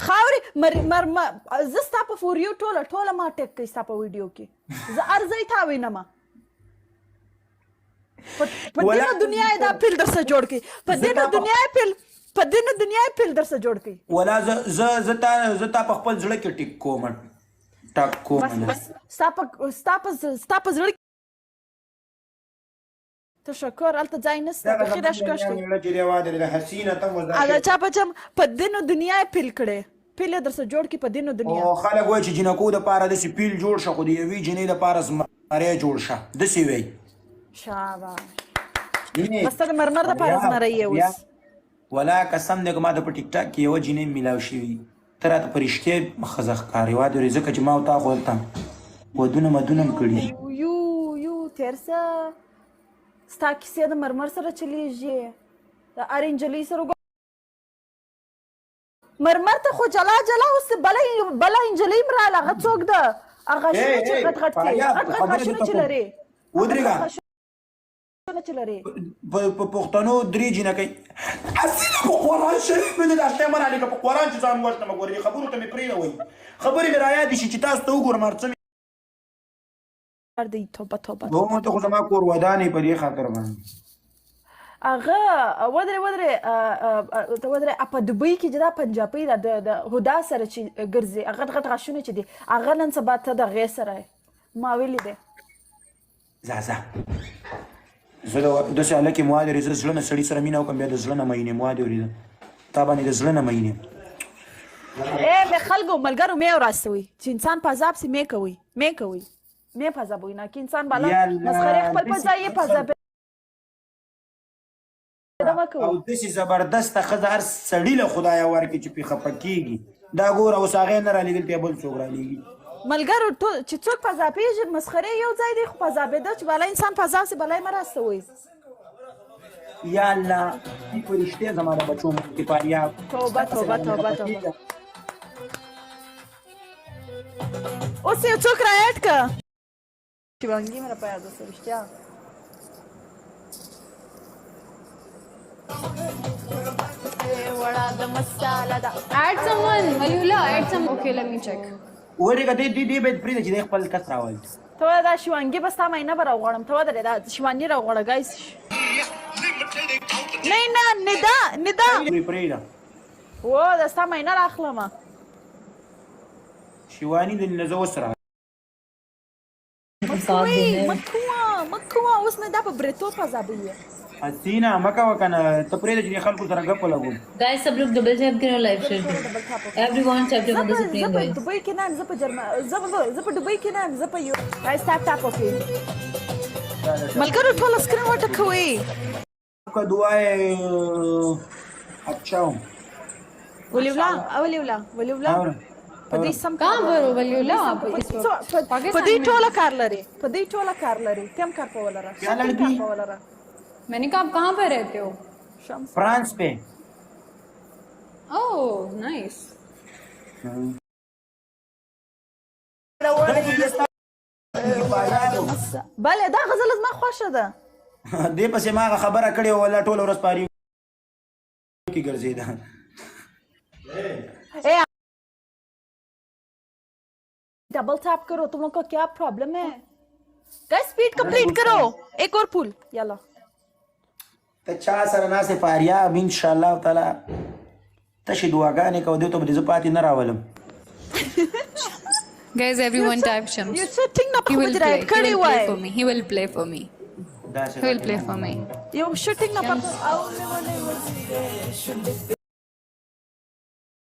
خاورې زه ستا په فوریو ټوله ما ټیک کوي ستا په ویډیو کې زه هر ځای تا وینمه په دې نو دنیا یې دا پیل درسه جوړ کړي په دې نو دنیا یې پیل درسه جوړ کړي ولا زه تا په خپل زړه کې ټیک کوم ستا په زړه تشکر هلته ځای نسته بخیر اشکا شته چا په چا په دې نو دنیا یې پیل کړی پیل یې درسه جوړ کړي په دې نو دنیا خلک وایي چې جنکو دپاره داسې پیل جوړ شه خو د یوې جنۍ دپاره زمری جوړ شه داسې وایي شاباش بس ته د مرمر دپاره زمری یې اوس ولا قسم دی که ما ته په ټیک ټاک کې یوه جنۍ میلاو شوي ته راته په رښتیا ښځه ښکارې وادرې ځکه چې ما او تا خو دلته ودونه مدونه م کړي یو تېر څه ستا کیسې د مرمر سره چلیږي د هر نجلۍ سره مرمر ته خو جلا اوس بله نجلۍ م راغله هغه څوک ده هغه غاښونه چې غټ غاښونه چې لرې ودرېږه په پښتنو درې جنکۍ اصیله په قرآن شریف مې دا شی منع لیکه په قرآن چې ځان وژنمه ګورې خبرو ته مې پرېږده وایي خبرې مې رایادې شي چې تاسو ته وګورم هر څه دی توبه ته خو زما کور ودانې په دې خاطر باندې هغه ودرې په دوبۍ کې چې دا پنجابۍ ده د هدا سره چې ګرځي غټ غاښونه چې دي هغه نن سبا ته د هغې سره ما ویلي دی زه زه داسې هلکې ما لرې زه زړه نه سړي سره مینه وکړم بیا د زړه نه مینې ما دې اورېده تا باندې د زړه نه مینې مې خلکو ملګرو مې ورستوي چې انسان په عذاب سي مې کوئ مې په عذابوي نه که انسان بالا مسخرې خپل په ځای یې په عذاب او داسې زبردسته ښځه هر سړي له خدایه ورکړي چې پرې خفه کېږي دا ګوره اوس هغې نه رالېږل بیا بل څوک رالېږي ملګرو چې څوک په عذابېږي مسخرې یو ځای دی خو په عذابېده چې بالا انسان په عذاب سي بالا یې مه راستوئ یا الله په رښتیا زما د بچو مخکې فاریاب توبه اوس یو څوک را اډ که شیوانګي مې راپه یاد اوسه رښتیا وړه د مساله ده add someone Mayula add some okay let me check ورېږه دې باید پرېږده چې دی خپل کس راولي ته وایه دا شیوانګي به ستا مینه به راغواړم ته ودرې دا شیواني راغواړه ګایس نه ندا پرېږده و دا ستا مینه راخلمه شیواني د نه زه اوس را مکوه اوس مې دا په بریتو په عذابوي حسینه مه کوه که نه ته پرېږده چې دې خلکو سره ګپ ولګوم guys सब लोग double tap करो live share पे everyone tap tap on the screen guys Dubai کې نه زه په Dubai کې نه زه په یو guys tap okay ملګرو ټول سکرین وټکوي का दुआ है अच्छा हूँ وليولا په دې سم कहां पर हो वलीउल्ला په دې ټوله کار لري کوم کار په ولره क्या लड़की मैंने कहा आप कहां पर रहते हो फ्रांस पे ओह नाइस بله دا غزل زما خوښه ده دې پسې ما هغه خبره کړې وه والله ټوله ورځ پاري کې ګرځېده डबल टैप करो तुम लोग का क्या प्रॉब्लम है गाइस स्पीड कंप्लीट करो एक और पुल यला ته چا سره ناسې فاریاب انشاءالله تعالی تشې دعاګانې کوه دې ته به دې زه پاتې نه راولم guys everyone type Shams you sitting up he will play for me he will play for me دا he will play for me you shooting up